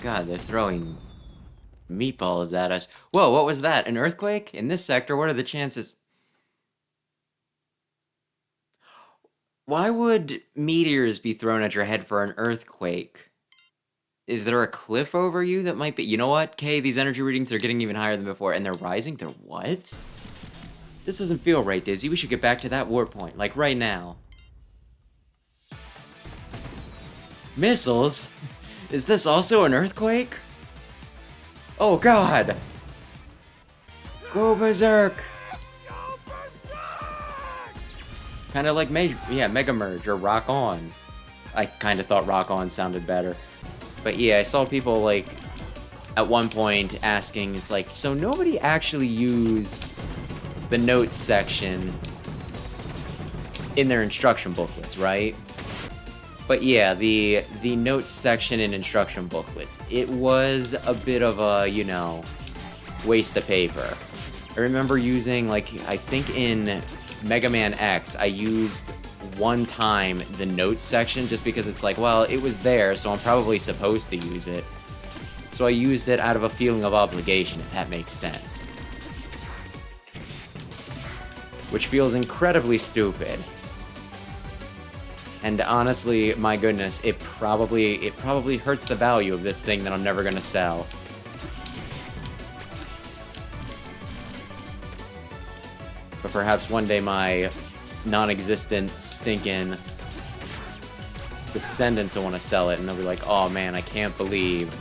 God, they're throwing meatballs at us. Whoa, what was that? An earthquake? In this sector, what are the chances? Why would meteors be thrown at your head for an earthquake? Is there a cliff over you that might be? You know what, Kay? These energy readings are getting even higher than before, and they're rising? They're what? This doesn't feel right, Dizzy. We should get back to that war point, like right now. Missiles? Is this also an earthquake? Oh god! Go Berserk! Kind of like Mega Merge or Rock On. I kind of thought Rock On sounded better. But yeah, I saw people, like, at one point asking, it's like, so nobody actually used the notes section in their instruction booklets, right? But yeah, the notes section in instruction booklets, it was a bit of a, you know, waste of paper. I remember using, like, I think in Mega Man X, I used one time the notes section just because it's like, well, it was there, so I'm probably supposed to use it. So I used it out of a feeling of obligation, if that makes sense. Which feels incredibly stupid. And honestly, my goodness, it probably hurts the value of this thing that I'm never gonna sell. But perhaps one day my non-existent, stinking descendants will want to sell it, and they'll be like, oh man, I can't believe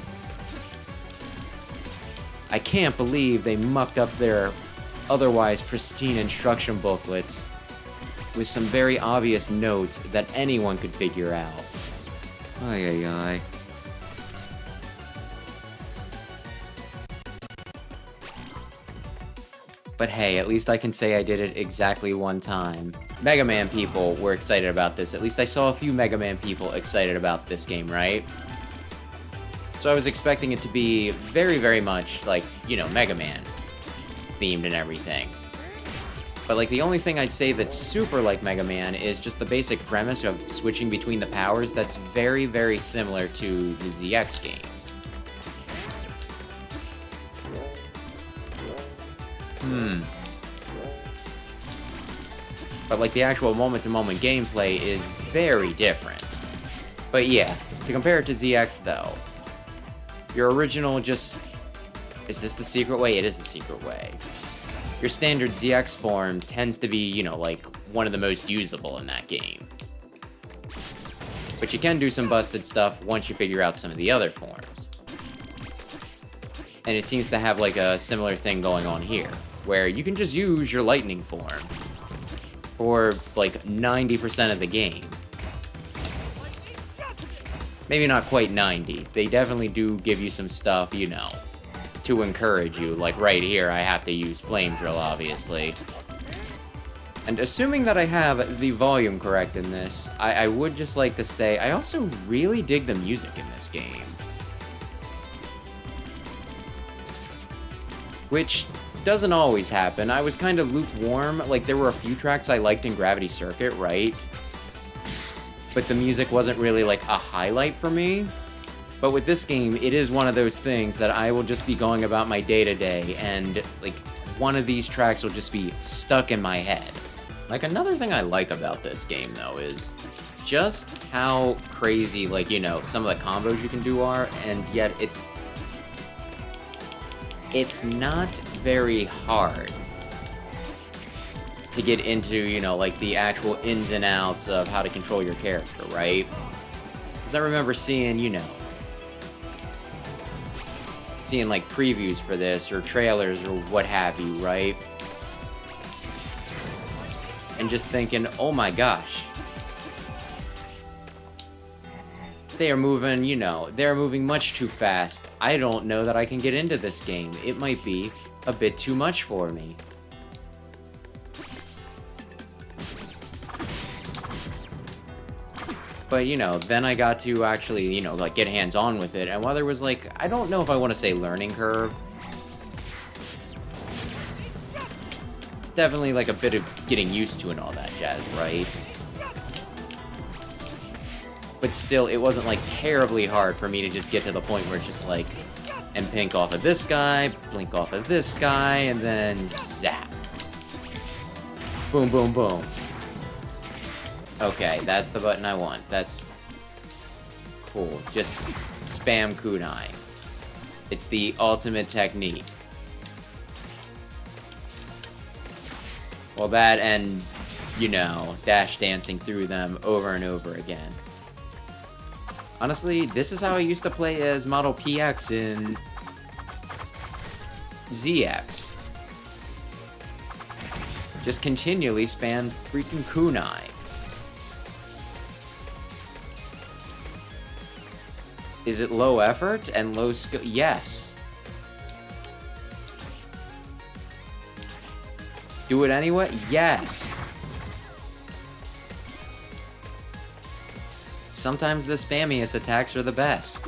they mucked up their otherwise pristine instruction booklets with some very obvious notes that anyone could figure out. Ay, ay, ay. But hey, at least I can say I did it exactly one time. Mega Man people were excited about this. At least I saw a few Mega Man people excited about this game, right? So I was expecting it to be very, very much like, you know, Mega Man themed and everything. But like the only thing I'd say that's super like Mega Man is just the basic premise of switching between the powers that's very, very similar to the ZX games. But like the actual moment-to-moment gameplay is very different. But yeah, to compare it to ZX though, your original just... Is this the secret way? It is the secret way. Your standard ZX form tends to be, you know, like, one of the most usable in that game. But you can do some busted stuff once you figure out some of the other forms. And it seems to have, like, a similar thing going on here, where you can just use your lightning form for, like, 90% of the game. Maybe not quite 90. They definitely do give you some stuff, you know, to encourage you. Like right here, I have to use Flame Drill, obviously. And assuming that I have the volume correct in this, I would just like to say, I also really dig the music in this game. Which doesn't always happen. I was kind of lukewarm. Like, there were a few tracks I liked in Gravity Circuit, right? But the music wasn't really, like, a highlight for me. But with this game, it is one of those things that I will just be going about my day-to-day, and, like, one of these tracks will just be stuck in my head. Like, another thing I like about this game, though, is just how crazy, like, you know, some of the combos you can do are, and yet it's not very hard to get into, you know, like, the actual ins and outs of how to control your character, right? Because I remember seeing, you know, like previews for this or trailers or what have you, right? And just thinking, oh my gosh, they are moving, you know, they're moving much too fast. I don't know that I can get into this game. It might be a bit too much for me. But, you know, then I got to actually, you know, like, get hands-on with it, and while there was, like, I don't know if I want to say learning curve, definitely, like, a bit of getting used to and all that jazz, right? But still, it wasn't, like, terribly hard for me to just get to the point where it's just, like, and pink off of this guy, blink off of this guy, and then zap. Boom, boom, boom. Okay, that's the button I want. That's cool. Just spam kunai. It's the ultimate technique. Well, that and, you know, dash dancing through them over and over again. Honestly, this is how I used to play as Model PX in ZX. Just continually spam freaking kunai. Is it low effort and low skill? Yes. Do it anyway? Yes. Sometimes the spammiest attacks are the best.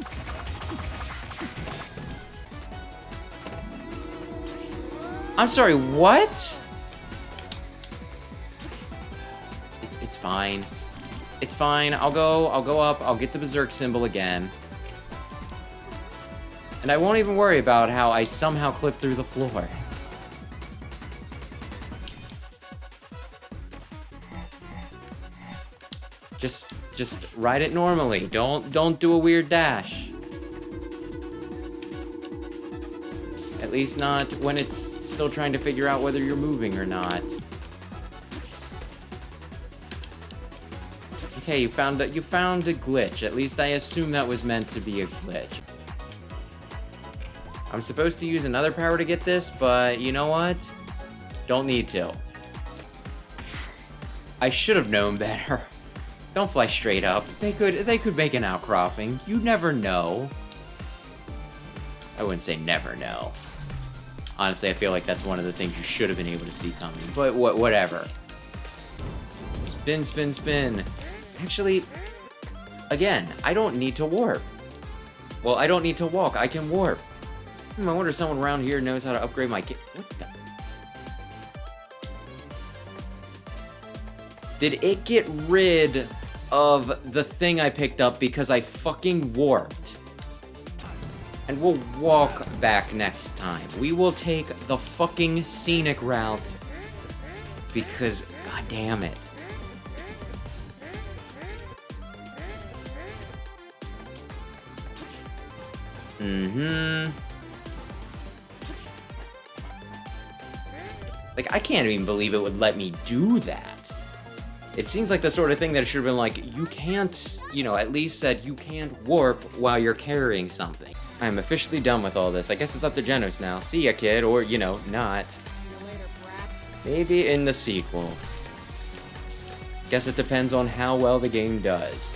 I'm sorry, what? It's fine. It's fine. I'll go up, I'll get the Berserk symbol again. And I won't even worry about how I somehow clipped through the floor. Just ride it normally. Don't do a weird dash. At least not when it's still trying to figure out whether you're moving or not. Okay, you found a glitch. At least I assume that was meant to be a glitch. I'm supposed to use another power to get this, but you know what? Don't need to. I should have known better. Don't fly straight up. They could make an outcropping. You never know. I wouldn't say never know. Honestly, I feel like that's one of the things you should have been able to see coming. But whatever. Spin, spin, spin. Actually, again, I don't need to warp. Well, I don't need to walk. I can warp. I wonder if someone around here knows how to upgrade my kit. What the? Did it get rid of the thing I picked up because I fucking warped? And we'll walk back next time. We will take the fucking scenic route. Because, god damn it. Like, I can't even believe it would let me do that. It seems like the sort of thing that it should have been like, you can't, you know, at least said you can't warp while you're carrying something. I'm officially done with all this. I guess it's up to Genos now. See ya, kid, or, you know, not. See you later, brat. Maybe in the sequel. Guess it depends on how well the game does.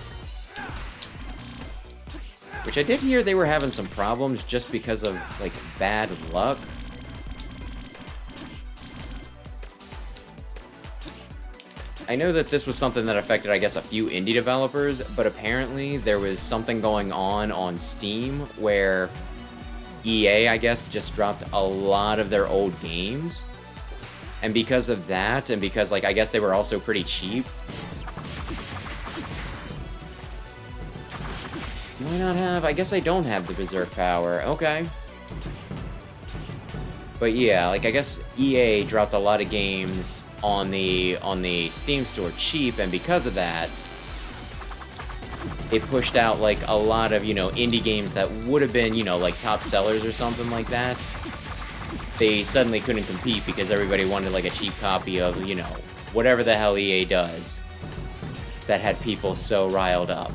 Which I did hear they were having some problems just because of, like, bad luck. I know that this was something that affected, I guess, a few indie developers, but apparently there was something going on Steam where EA, I guess, just dropped a lot of their old games. And because of that, and because, like, I guess they were also pretty cheap. Do I not have? I guess I don't have the Berserk power. Okay. But yeah, like, I guess EA dropped a lot of games on the Steam store cheap, and because of that, it pushed out, like, a lot of, you know, indie games that would have been, you know, like, top sellers or something like that. They suddenly couldn't compete because everybody wanted, like, a cheap copy of, you know, whatever the hell EA does that had people so riled up.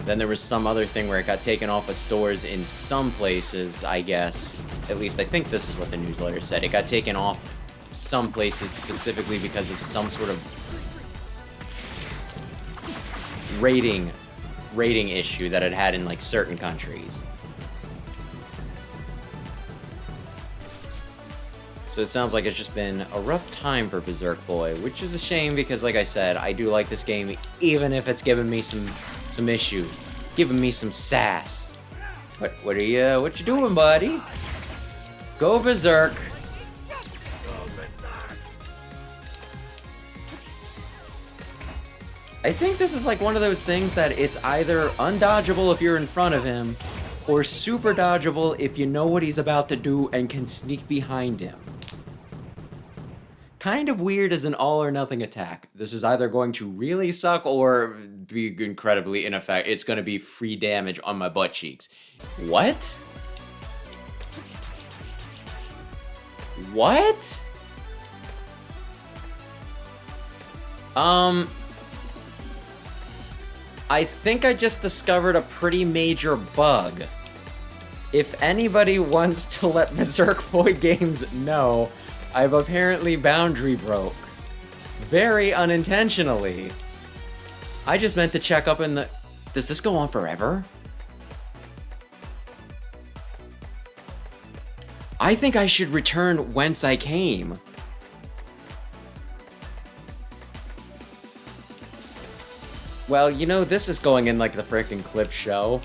Then there was some other thing where it got taken off of stores in some places, I guess. At least I think this is what the newsletter said. It got taken off some places specifically because of some sort of rating issue that it had in, like, certain countries. So it sounds like it's just been a rough time for Berserk Boy, which is a shame because, like I said, I do like this game even if it's given me some issues, giving me some sass. What you doing, buddy? Go Berserk. I think this is like one of those things that it's either undodgeable if you're in front of him, or super dodgeable if you know what he's about to do and can sneak behind him. Kind of weird as an all or nothing attack. This is either going to really suck or be incredibly ineffective. It's going to be free damage on my butt cheeks. What? What? I think I just discovered a pretty major bug. If anybody wants to let Berserk Boy Games know, I've apparently boundary broke. Very unintentionally. I just meant to check up in the... Does this go on forever? I think I should return whence I came. Well, you know, this is going in like the frickin' clip show.